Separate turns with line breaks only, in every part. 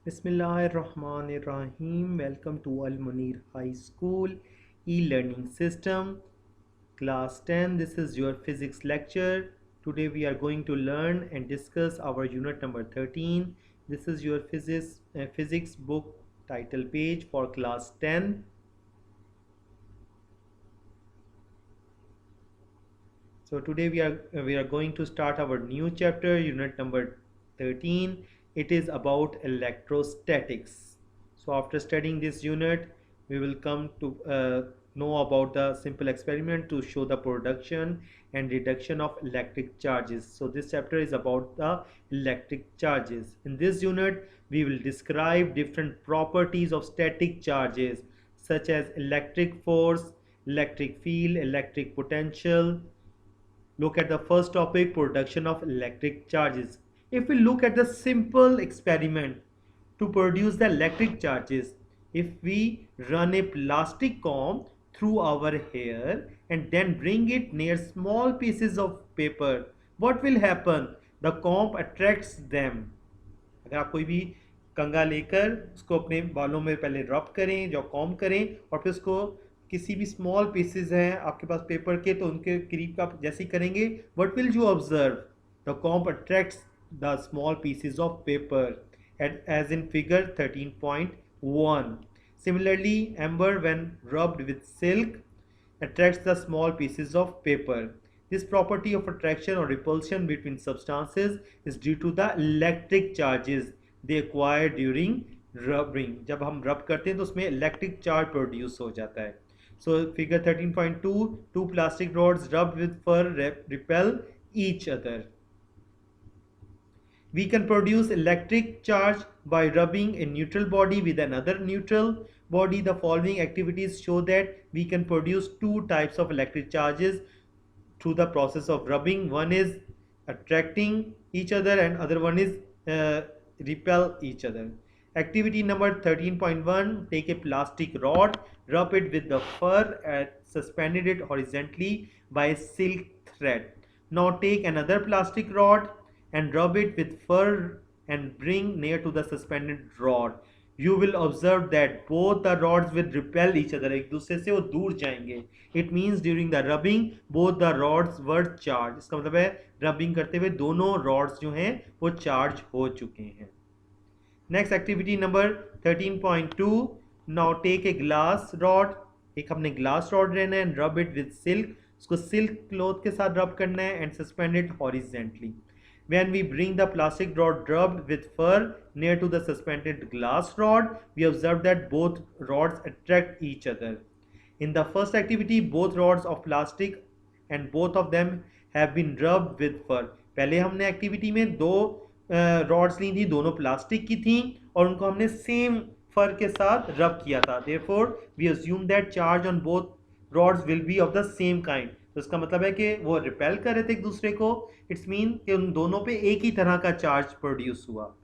Bismillahirrahmanirrahim. Welcome to Al Munir High School e-learning system, class 10. This is your physics lecture. Today we are going to learn and discuss our unit number 13. This is your physics book title page for class 10. So today we are going to start our new chapter, unit number 13. It is about electrostatics. So after studying this unit, we will come to know about the simple experiment to show the production and reduction of electric charges. So this chapter is about the electric charges. In this unit, we will describe different properties of static charges such as electric force, electric field, electric potential. Look at the first topic, production of electric charges. If we look at the simple experiment to produce the electric charges, if we run a plastic comb through our hair and then bring it near small pieces of paper, what will happen? The comb attracts them. अगर आप कोई भी कंघा लेकर उसको अपने बालों में पहले रब करें, जो कॉम करें, और फिर उसको किसी भी स्मॉल पीसेस हैं आपके पास पेपर के, तो उनके करीब का आप जैसे ही करेंगे, what will you observe? The comp attracts the small pieces of paper as in figure 13.1. Similarly, amber when rubbed with silk attracts the small pieces of paper. This property of attraction or repulsion between substances is due to the electric charges they acquire during rubbing. जब हम rub करते हैं तो उसमें electric charge produce हो जाता है. So figure 13.2, two plastic rods rubbed with fur repel each other. We can produce electric charge by rubbing a neutral body with another neutral body. The following activities show that we can produce two types of electric charges through the process of rubbing. One is attracting each other and other one is repel each other. Activity number 13.1, take a plastic rod, rub it with the fur and suspended it horizontally by a silk thread. Now take another plastic rod and rub it with fur and bring near to the suspended rod. You will observe that both the rods will repel each other. एक दूसरे से वो दूर जाएंगे. It means during the rubbing both the rods were charged. इसका मतलब है rubbing करते हुए दोनों rods जो हैं वो charge हो चुके हैं. Next activity number 13.2. Now take a glass rod. एक हमने glass rod लेना है and rub it with silk. उसको silk cloth के साथ rub करना है and suspend it horizontally. When we bring the plastic rod rubbed with fur near to the suspended glass rod, we observe that both rods attract each other. In the first activity, both rods of plastic and both of them have been rubbed with fur. पहले हमने activity में दो rods ली थी, दोनों plastic की थी और उनको हमने सेम फर के साथ रब किया था. Therefore, we assume that charge on both rods will be of the same kind. तो इसका मतलब है कि वो रिपेल कर रहे थे एक दूसरे को. इट्स मीन कि उन दोनों पे एक ही तरह का चार्ज प्रोड्यूस हुआ.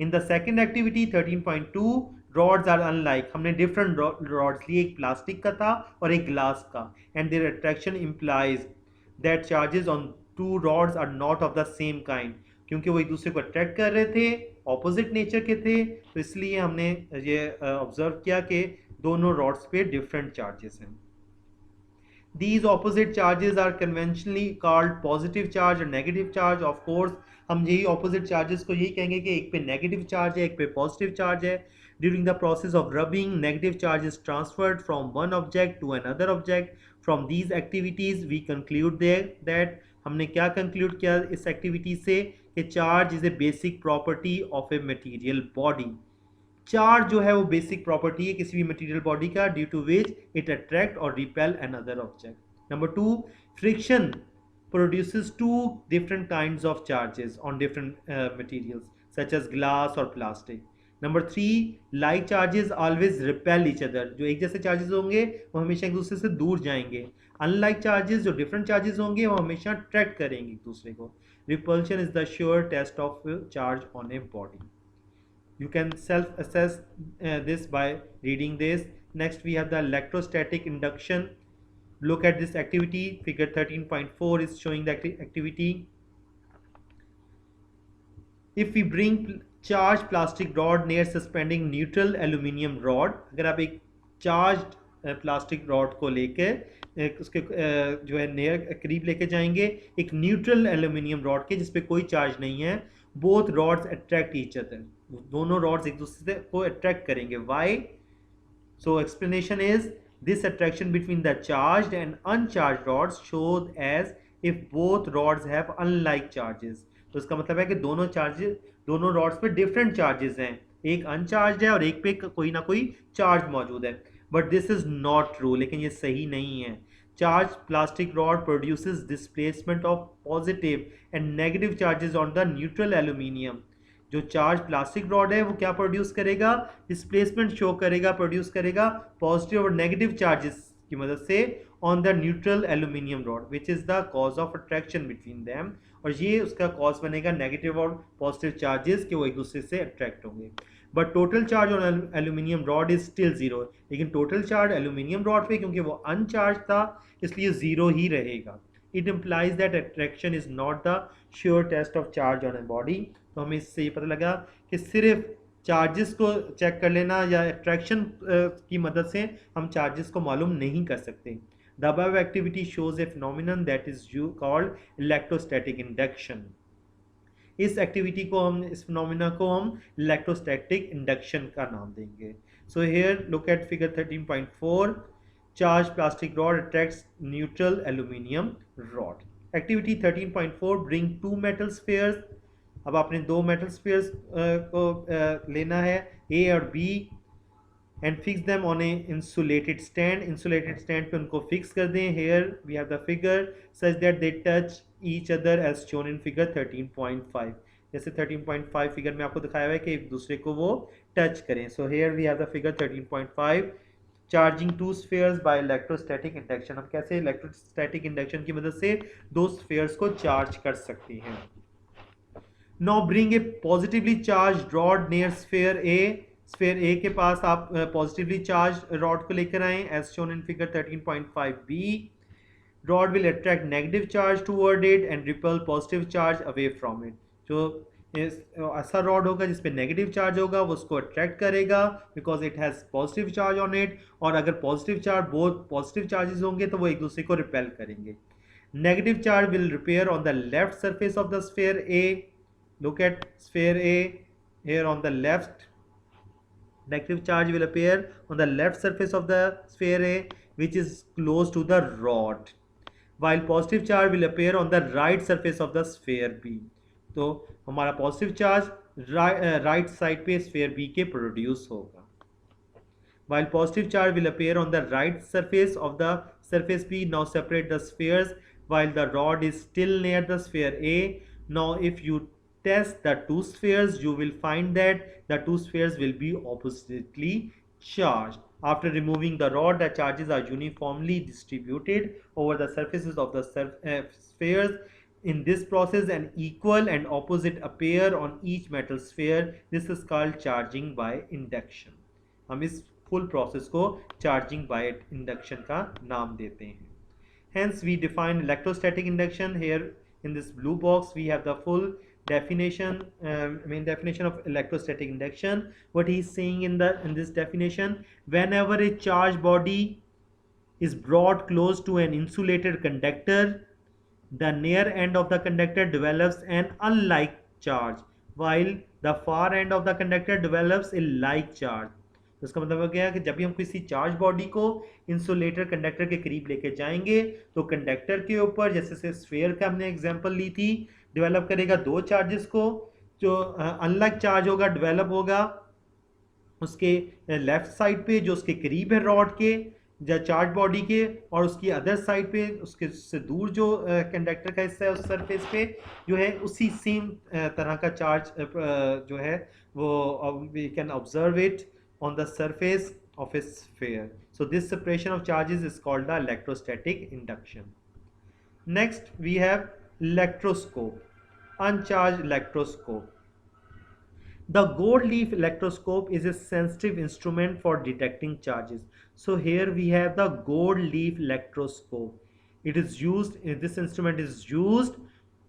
In the second activity 13.2, rods are unlike. हमने डिफरेंट रॉड्स लिए, एक प्लास्टिक का था और एक ग्लास का, and their attraction implies that charges on two rods are not of the same kind. क्योंकि वो एक दूसरे को अट्रैक्ट कर रहे थे, ऑपोजिट नेचर के थे, तो इसलिए हमने ये ऑब्जर्व किया कि दोनों रॉड्स पे डिफरेंट चार्जेस हैं. These opposite charges are conventionally called positive charge or negative charge. Of course, हम यही opposite charges को यही कहेंगे कि एक पे negative charge है, एक पे positive charge है. During the process of rubbing, negative charge is transferred from one object to another object. From these activities, we conclude that हमने क्या conclude किया इस activity से कि charge is a basic property of a material body. Charge जो है वो basic property है किसी भी मटेरियल बॉडी का, due to which it attract और repel another object. Number 2, friction produces two different kinds of charges on different materials such as glass or plastic. Number 3, like charges always repel each other. जो एक जैसे charges होंगे वो हमेशा एक दूसरे से दूर जाएंगे. अनलाइक चार्जेस जो डिफरेंट चार्जेस होंगे वो हमेशा अट्रैक्ट करेंगे एक दूसरे को. Repulsion is the sure test of charge on a body. You can self-assess this by reading this. Next we have the electrostatic induction. Look at this activity. Figure 13.4 is showing the activity. If we bring charge plastic rod near suspending neutral aluminium rod. अगर आप एक charge plastic rod को लेके उसके जो है near करीब लेके जाएंगे एक न्यूट्रल एल्यूमिनियम रॉड के जिसपे कोई चार्ज नहीं है, both rods attract each other, दोनों रॉड्स एक दूसरे को अट्रैक्ट करेंगे। Y? So explanation is this attraction between the charged and uncharged rods shows as if both rods have unlike charges। तो इसका मतलब है कि दोनों रॉड्स पे डिफरेंट चार्जेस हैं, एक अनचार्ज है और एक पे कोई ना कोई चार्ज मौजूद है। But this is not true, लेकिन ये सही नहीं है। Charge plastic rod produces displacement of positive and negative charges on the neutral aluminium. जो चार्ज प्लास्टिक रॉड है वो क्या प्रोड्यूस करेगा? डिस्प्लेसमेंट शो करेगा, प्रोड्यूस करेगा पॉजिटिव और नेगेटिव चार्जेस की मदद से on the neutral aluminium rod which is the cause of attraction between them. और ये उसका कॉज बनेगा नेगेटिव और पॉजिटिव चार्जेस कि वो एक दूसरे से अट्रैक्ट होंगे। But total charge on aluminium rod is still zero. लेकिन टोटल चार्ज एल्यूमिनियम रॉड पे क्योंकि वो अनचार्ज था इसलिए जीरो ही रहेगा। It implies that attraction is not the sure test of charge on a body. तो हमें इससे ये पता लगा कि सिर्फ चार्जेस को चेक कर लेना या अट्रैक्शन की मदद से हम चार्जेस को मालूम नहीं कर सकते। The above activity shows A phenomenon that is called electrostatic induction. इस एक्टिविटी को हम इस फिनोमिना को हम इलेक्ट्रोस्टैटिक इंडक्शन का नाम देंगे। So here look at figure 13.4। Charge plastic rod attracts neutral aluminium rod. Activity 13.4 bring two metal spheres. अब आपने दो मेटल स्फीयर्स को लेना है ए और B and fix them on a insulated stand. Insulated stand पे उनको फिक्स कर दें। Here we have the figure such that they touch each other as shown in figure 13.5। जैसे 13.5 फिगर में आपको दिखाया हुआ है कि एक दूसरे को वो टच करें। So here we have the figure 13.5 charging two spheres by electrostatic induction. हम कैसे इलेक्ट्रोस्टैटिक इंडक्शन की मदद से दो स्फीयर्स को चार्ज कर सकते हैं। Now bring a positively charged rod near sphere A। Sphere A के पास आप पॉजिटिवली चार्ज रॉड को लेकर आए as shown in figure 13.5b। Rod will attract negative charge toward it and repel positive charge away from it. जो ऐसा rod होगा जिसपे negative charge होगा वो उसको अट्रैक्ट करेगा because it has positive charge on it, और अगर positive charge both positive charges होंगे तो वो एक दूसरे को रिपेल करेंगे। Negative charge will repair on the left surface of the sphere A। Look at sphere A here on the left. Negative charge will appear on the left surface of the sphere A which is close to the rod, while positive charge will appear on the right surface of the sphere B। तो हमारा positive charge right side पे sphere B के produce होगा, while positive charge will appear on the right surface of the surface B। Now separate the spheres while the rod is still near the sphere A। Now if you test the two spheres you will find that the two spheres will be oppositely charged। After removing the rod the charges are uniformly distributed over the surfaces of the spheres। In this process an equal and opposite appear on each metal sphere। This is called charging by induction। हम इस full process को charging by induction का नाम देते हैं। Hence we define electrostatic induction। Here in this blue box we have the full definition, main definition of electrostatic induction। What he is saying in this definition, whenever a charged body is brought close to an insulated conductor the near end of the conductor develops an unlike charge while the far end of the conductor develops a like charge। तो इसका मतलब हो गया कि जब भी हम किसी चार्ज बॉडी को इंसुलेटर कंडक्टर के करीब लेके जाएंगे तो कंडक्टर के ऊपर, जैसे स्फीयर का हमने एग्जांपल ली थी, डेवलप करेगा दो चार्जेस को। जो अनलाइक चार्ज होगा डेवलप होगा उसके लेफ्ट साइड पे जो उसके करीब है रॉड के या चार्ज बॉडी के, और उसकी अदर साइड पे उसके से दूर जो कंडक्टर का हिस्सा है उस सरफेस पे जो है उसी सेम तरह का चार्ज जो है वो we can observe it on the surface of a sphere। So this separation of charges is called the electrostatic induction। Next we have electroscope, uncharged electroscope। The gold leaf electroscope is a sensitive instrument for detecting charges। So here we have the gold leaf electroscope। It is used, this instrument is used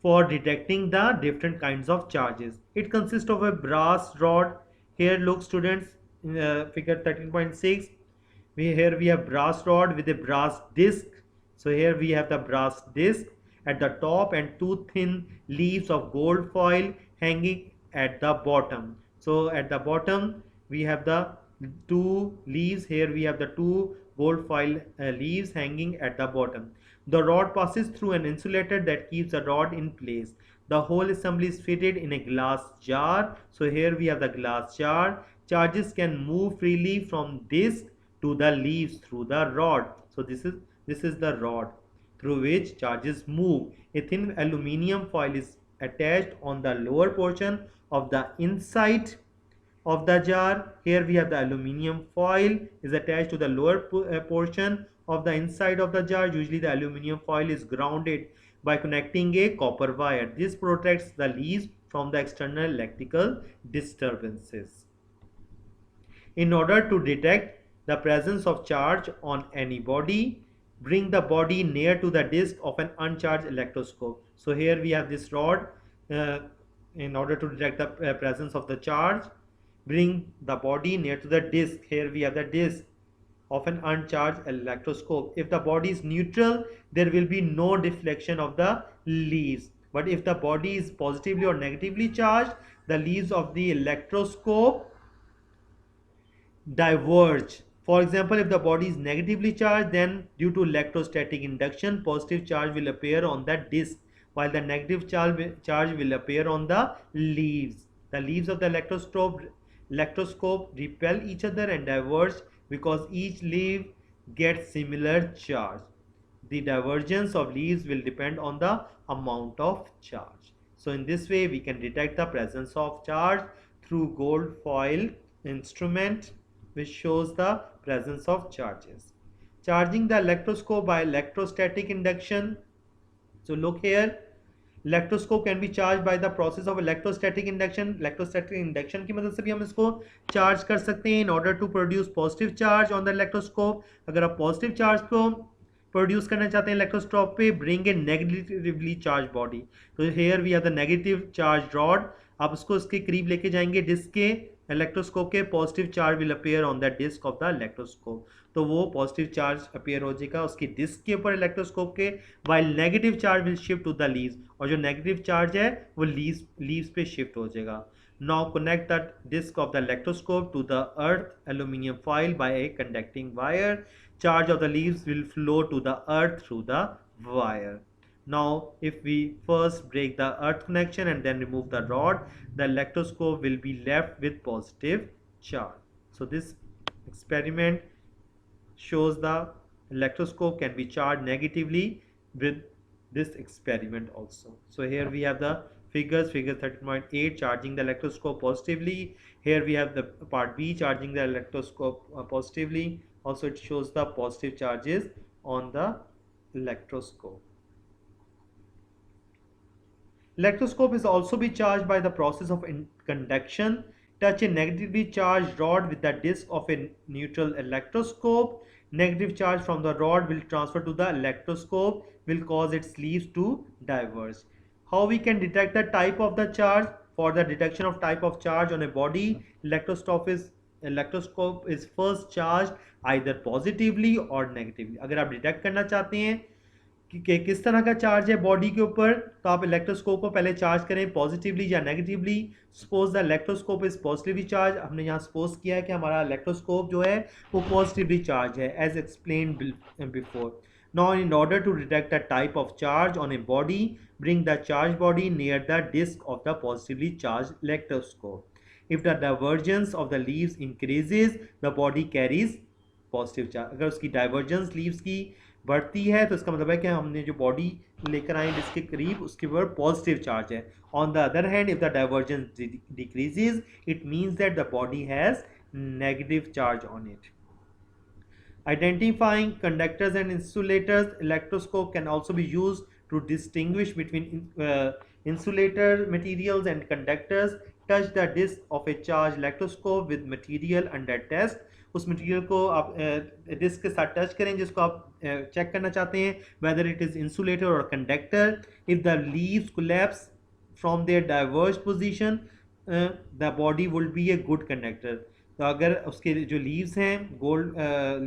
for detecting the different kinds of charges. It consists of a brass rod. Here look students, in figure 13.6, here we have brass rod with a brass disc. So here we have the brass disc at the top and two thin leaves of gold foil hanging at the bottom. So at the bottom we have the two leaves. Here we have the two gold foil leaves hanging at the bottom. The rod passes through an insulator that keeps the rod in place. The whole assembly is fitted in a glass jar. So here we have the glass jar. Charges can move freely from disc to the leaves through the rod. So this is the rod through which charges move. A thin aluminium foil is attached on the lower portion of the inside of the jar. Here we have the aluminium foil is attached to the lower portion of the inside of the jar. Usually the aluminium foil is grounded by connecting a copper wire. This protects the leaves from the external electrical disturbances. In order to detect the presence of charge on any body, bring the body near to the disc of an uncharged electroscope. So here we have this rod. uh, in order to detect the presence of the charge, bring the body near to the disc. Here we have the disc of an uncharged electroscope. If the body is neutral, there will be no deflection of the leaves. But if the body is positively or negatively charged, the leaves of the electroscope diverge. For example, if the body is negatively charged, then due to electrostatic induction, positive charge will appear on the disc, while the negative charge will appear on the leaves. The leaves of the electroscope repel each other and diverge because each leaf gets similar charge. The divergence of leaves will depend on the amount of charge. So in this way we can detect the presence of charge through gold foil instrument, which shows the presence of charges. Charging the electroscope by electrostatic induction. So look here, electroscope can be charge by the process of electrostatic induction. Electrostatic induction की मदद से भी हम इसको charge कर सकते हैं in order to produce positive charge on the electroscope. अगर आप पॉजिटिव चार्ज को प्रोड्यूस करना चाहते हैं इलेक्ट्रोस्कोप पे, bring a negatively charge body. तो here we have the negative charge rod. आप उसको इसके करीब लेके जाएंगे डिस्क के, इलेक्ट्रोस्कोप के, positive charge will appear on the disc of the electroscope. तो वो पॉजिटिव चार्ज अपीयर हो जाएगा उसकी डिस्क के ऊपर इलेक्ट्रोस्कोप के, while negative charge will shift to the leaves, और जो नेगेटिव चार्ज है वो लीव्स पे शिफ्ट हो जाएगा. Now connect the disc of the electroscope to the earth aluminium foil by a conducting wire. Charge of the leaves will flow to the earth through the wire. Now if we first break the earth connection and then remove the rod, the electroscope will be left with positive charge. So this experiment shows the electroscope can be charged negatively with this experiment also. So here we have the figure 13.8 charging the electroscope positively. Here we have the part B charging the electroscope positively. Also it shows the positive charges on the electroscope. Electroscope is also be charged by the process of conduction. Touch a negatively charged rod with the disc of a neutral electroscope. Negative charge from the rod will transfer to the electroscope, will cause its leaves to diverge. How we can detect the type of the charge? For the detection of type of charge on a body, electroscope is first charged either positively or negatively. अगर आप detect करना चाहते हैं कि किस तरह का charge है बॉडी के ऊपर, तो आप इलेक्ट्रोस्कोप को पहले चार्ज करें पॉजिटिवली या negatively. Suppose the electroscope is positively charge. हमने यहाँ सपोज किया है कि हमारा इलेक्ट्रोस्कोप जो है वो पॉजिटिवली चार्ज है as explain before. Now in order to detect the type of charge on a body, bring the charged body near the disc of the positively charged electroscope. If the divergence of the leaves increases, the body carries positive charge. अगर उसकी divergence leaves की बढ़ती है तो इसका मतलब है कि हमने जो बॉडी लेकर आए जिसके करीब उसके ऊपर पॉजिटिव चार्ज है. On the other hand if the divergence decreases it means that the body has negative charge on it. Identifying conductors and insulators, electroscope can also be used to distinguish between insulator materials and conductors. Touch the disc of a charged electroscope with material under test. उस material को आप disc के साथ touch करें जिसको आप check करना चाहते हैं वेदर इट इज इंसुलेटर और conductor. If the leaves collapse from their diverged position, the body will be a good conductor. तो अगर उसके जो लीव्स हैं गोल्ड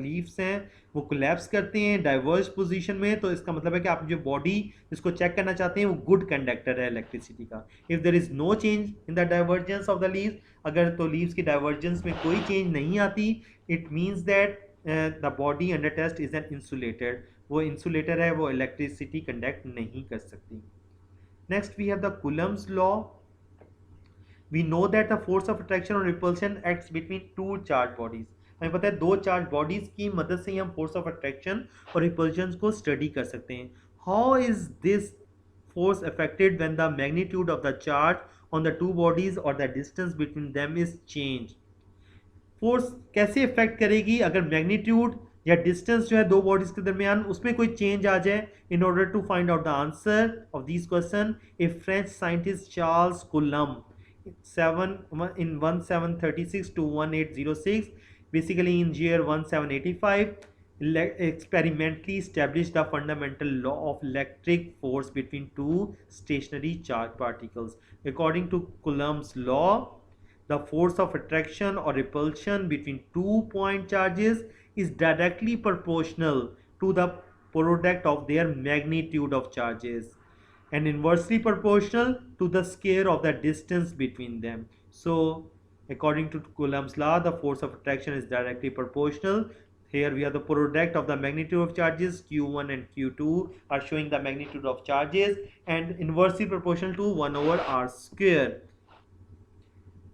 लीव्स हैं वो कोलैप्स करते हैं डाइवर्ज पोजीशन में, तो इसका मतलब है कि आप जो बॉडी जिसको चेक करना चाहते हैं वो गुड कंडक्टर है इलेक्ट्रिसिटी का. If there is no change in the divergence of the leaves, अगर तो लीव्स की डाइवर्जेंस में कोई चेंज नहीं आती, it means that the body under test is an insulated. वो इंसुलेटर है, वो इलेक्ट्रिसिटी कंडक्ट नहीं कर सकती. Next, we have the Coulomb's law. We know that the force of attraction or repulsion acts between two charged bodies. हमें पता है दो चार्ज बॉडीज की मदद से ही हम फोर्स ऑफ अट्रैक्शन और रिपल्शन को स्टडी कर सकते हैं. How is this force affected when the magnitude of the charge on the two bodies or the distance between them is changed? Force कैसे इफेक्ट करेगी अगर मैग्नीट्यूड या डिस्टेंस जो है दो बॉडीज के दरमियान उसमें कोई चेंज आ जाए. In order to find out the answer of this question, a French scientist Charles Coulomb 1736 to 1806, basically in year 1785, experimentally established the fundamental law of electric force between two stationary charged particles. According to Coulomb's law, the force of attraction or repulsion between two point charges is directly proportional to the product of their magnitude of charges and inversely proportional to the square of the distance between them. So, according to Coulomb's law, the force of attraction is directly proportional. Here we have the product of the magnitude of charges, Q1 and Q2 are showing the magnitude of charges, and inversely proportional to 1 over r square.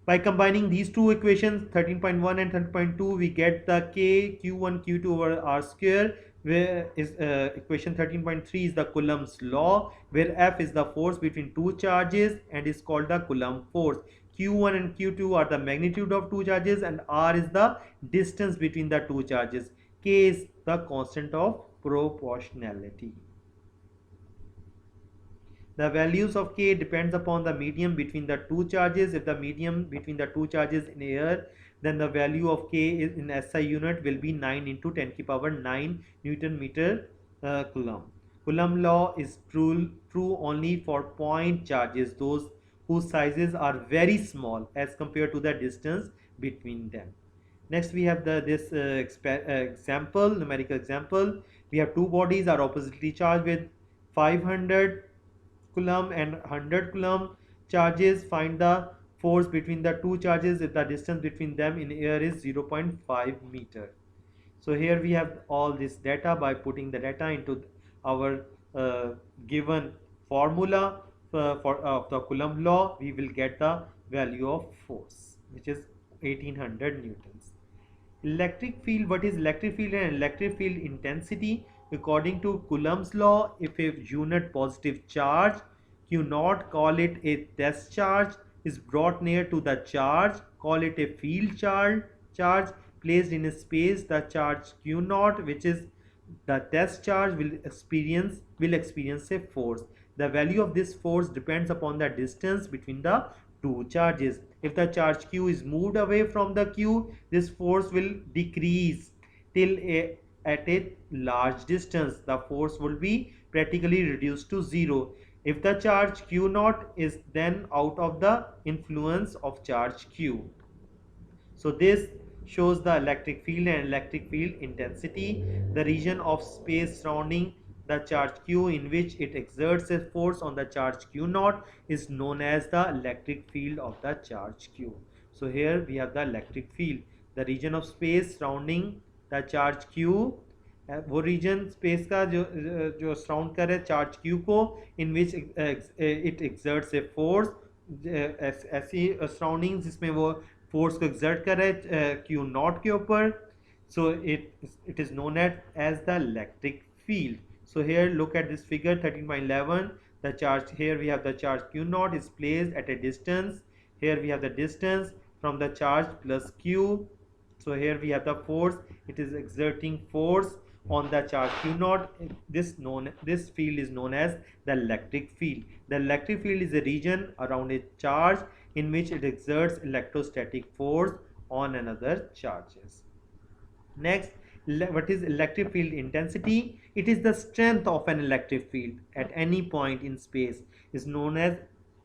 By combining these two equations 13.1 and 13.2, we get the k q1 q2 over r square, where is equation 13.3 is the Coulomb's law, where F is the force between two charges and is called the Coulomb force. Q1 and Q2 are the magnitude of two charges and r is the distance between the two charges. K is the constant of proportionality. The values of k depends upon the medium between the two charges. If the medium between the two charges in air, then the value of k is in SI unit will be 9 into 10 to the power 9 Newton meter Coulomb. Coulomb law is true only for point charges, those whose sizes are very small as compared to the distance between them. Next, we have this example, numerical example. We have two bodies are oppositely charged with 500 Coulomb and 100 Coulomb charges. Find the force between the two charges if the distance between them in air is 0.5 meter. So here we have all this data. By putting the data into our given formula for the Coulomb law, we will get the value of force, which is 1800 newtons. Electric field, what is electric field and electric field intensity? According to Coulomb's law, if a unit positive charge Q naught, call it a test charge, is brought near to the charge, call it a field charge placed in a space, the charge Q naught, which is the test charge, will experience a force. The value of this force depends upon the distance between the two charges. If the charge Q is moved away from the Q, this force will decrease till at a large distance. The force will be practically reduced to zero. If the charge Q naught is then out of the influence of charge Q. So this shows the electric field and electric field intensity. The region of space surrounding the charge Q in which it exerts a force on the charge Q naught is known as the electric field of the charge Q. So here we have the electric field. The region of space surrounding the charge Q, वो region space का जो surround कर रहे charge Q को, in which it exerts a force, ऐसी surroundings जिसमें वो force को एक्सर्ट कर रहे हैं क्यू नॉट के ऊपर. So it is known as the electric field. So here look at this figure 13.11. the charge, here we have the charge q naught is placed at a distance. Here we have the distance from the charge plus q. So here we have the force, it is exerting force on the charge q naught. This field is known as the electric field. The electric field is a region around a charge in which it exerts electrostatic force on another charges. Next, what is electric field intensity? It is the strength of an electric field at any point in space is known as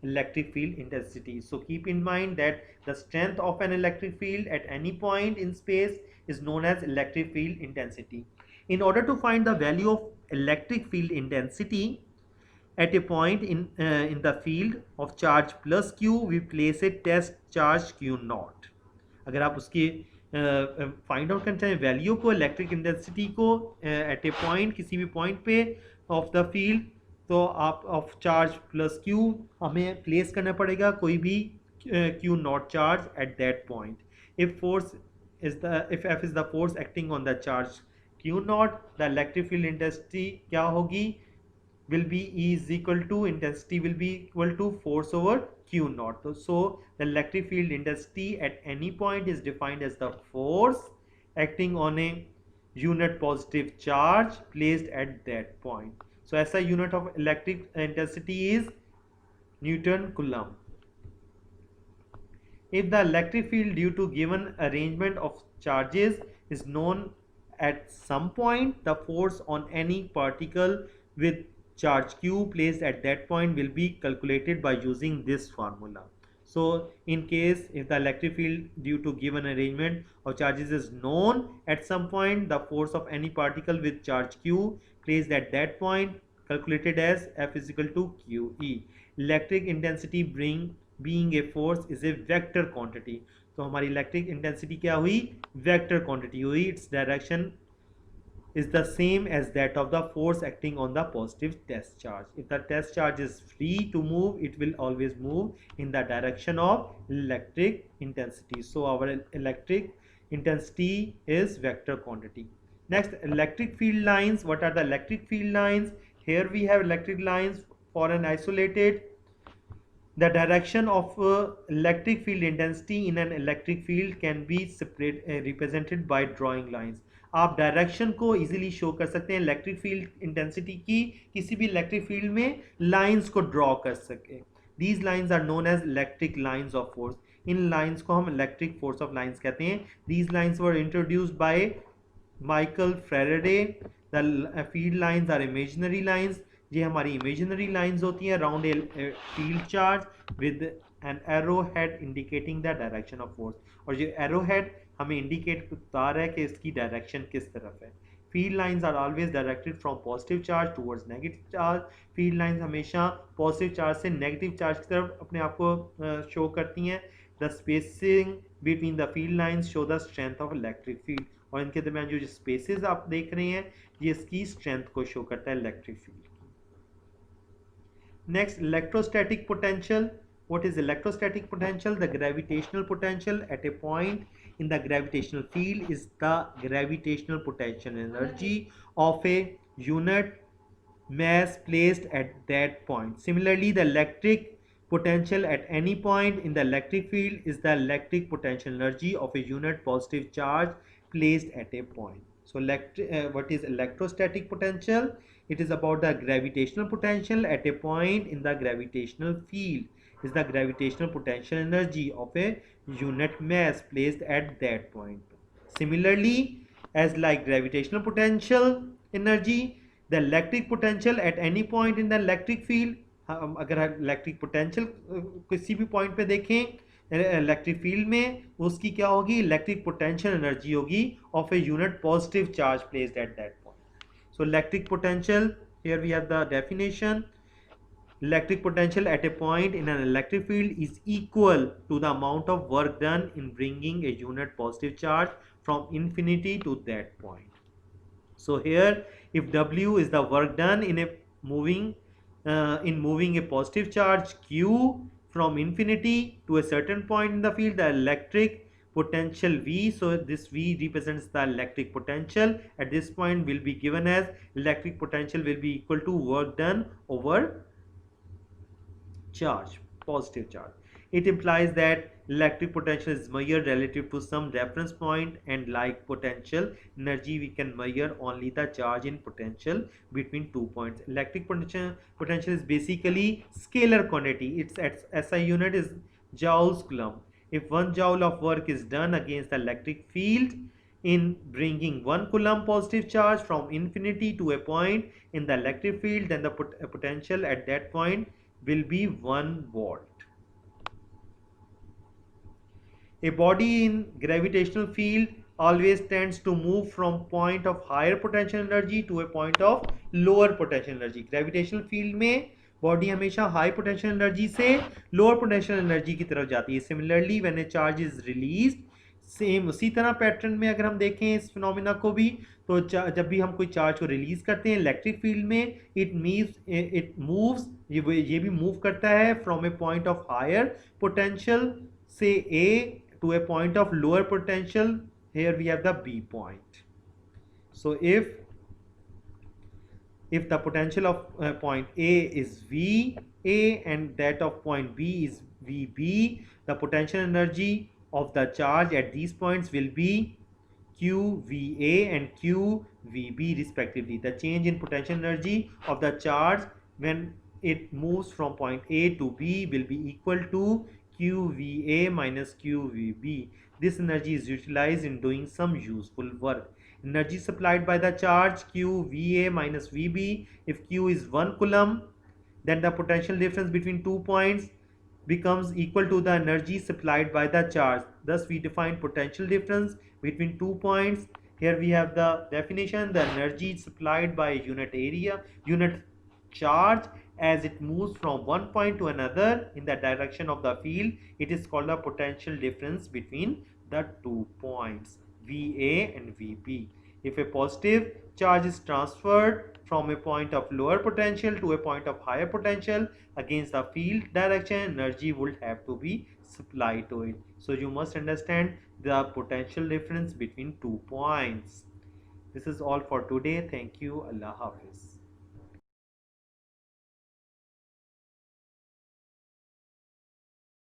electric field intensity. So keep in mind that the strength of an electric field at any point in space is known as electric field intensity. In order to find the value of electric field intensity at a point in the field of charge plus q, we place a test charge q naught. अगर आप उसकी find out करना चाहें value को, electric intensity को eight ए point, किसी भी point पे ऑफ द फील्ड, तो आप ऑफ चार्ज प्लस क्यू हमें प्लेस करना पड़ेगा कोई भी Q not charge at that point. If F is the force acting on the charge Q not, the electric field intensity क्या होगी, will be E is equal to, intensity will be equal to force over Q naught. So the electric field intensity at any point is defined as the force acting on a unit positive charge placed at that point. So SI unit of electric intensity is Newton Coulomb. If the electric field due to given arrangement of charges is known at some point, the force on any particle with charge q placed at that point will be calculated by using this formula. So in case if the electric field due to given arrangement of charges is known at some point, the force of any particle with charge q placed at that point calculated as F is equal to QE. Electric intensity being a force is a vector quantity. तो हमारी electric intensity क्या हुई, vector quantity हुई. Its direction is the same as that of the force acting on the positive test charge. If the test charge is free to move, it will always move in the direction of electric intensity. So our electric intensity is vector quantity. Next, electric field lines. What are the electric field lines? Here we have electric lines for an isolated. The direction of electric field intensity in an electric field can be represented by drawing lines. आप direction को easily show कर सकते हैं electric field intensity की, किसी भी electric field में lines को ड्रॉ कर सके. These lines are known as electric lines of force. इन लाइंस को हम इलेक्ट्रिक फोर्स ऑफ लाइंस कहते हैं. These lines were introduced by Michael Faraday. The field lines are imaginary lines. ये हमारी इमेजिनरी लाइंस होती हैं around a field charge with an arrow head indicating the direction of force. और ये arrow head हमें indicate बता रहा है कि इसकी डायरेक्शन किस तरफ है. Field lines are always directed from positive charge towards negative charge. Field lines हमेशा पॉजिटिव चार्ज से नेगेटिव चार्ज की तरफ अपने आप को शो करती हैं. The spacing between the field lines show the strength of electric field. और इनके दरमियान जो स्पेसेस आप देख रहे हैं ये इसकी स्ट्रेंथ को शो करता है electric field. Next, electrostatic potential. What is electrostatic potential? The gravitational potential at a point in the gravitational field is the gravitational potential energy of a unit mass placed at that point. Similarly, the electric potential at any point in the electric field is the electric potential energy of a unit positive charge placed at a point. So what is electrostatic potential? It is about the gravitational potential at a point in the gravitational field is the gravitational potential energy of a unit mass placed at that point. Similarly, as like gravitational potential energy, the electric potential at any point in the electric field, अगर electric potential किसी भी point पे देखें electric field में, उसकी क्या होगी, electric potential energy होगी of a unit positive charge placed at that point. So electric potential, here we have the definition. Electric potential at a point in an electric field is equal to the amount of work done in bringing a unit positive charge from infinity to that point. So here if W is the work done in moving a positive charge Q from infinity to a certain point in the field, the electric potential V, so this V represents the electric potential at this point, will be given as electric potential will be equal to work done over charge, positive charge. It implies that electric potential is measured relative to some reference point, and like potential energy we can measure only the charge in potential between 2 points. Electric potential is basically scalar quantity. Its SI unit is joules coulomb. If 1 joule of work is done against the electric field in bringing 1 coulomb positive charge from infinity to a point in the electric field, then the potential at that point will be 1 volt. A body in gravitational field always tends to move from point of higher potential energy to a point of lower potential energy. Gravitational field में body हमेशा high potential energy से lower potential energy की तरफ जाती है. Similarly when A charge is released, same उसी तरह pattern में अगर हम देखें इस फिनोमिना को भी, तो जब भी हम कोई चार्ज को रिलीज करते हैं इलेक्ट्रिक फील्ड में, इट मूव्स, ये भी मूव करता है from a point of higher potential से A to a point of lower potential. Here we have the B point. So if the potential of point A is VA and that of point B is VB, the potential energy of the charge at these points will be QVA and QVB respectively. The change in potential energy of the charge when it moves from point A to B will be equal to QVA minus QVB. This energy is utilized in doing some useful work. Energy supplied by the charge QVA minus VB, if Q is 1 coulomb, then the potential difference between 2 points becomes equal to the energy supplied by the charge. Thus we define potential difference between 2 points. Here we have the definition: the energy supplied by unit charge as it moves from one point to another in the direction of the field. It is called the potential difference between the 2 points VA and VB. If a positive charge is transferred from a point of lower potential to a point of higher potential against the field direction, energy would have to be supplied to it. So you must understand the potential difference between 2 points. This is all for today. Thank you. Allah Hafiz.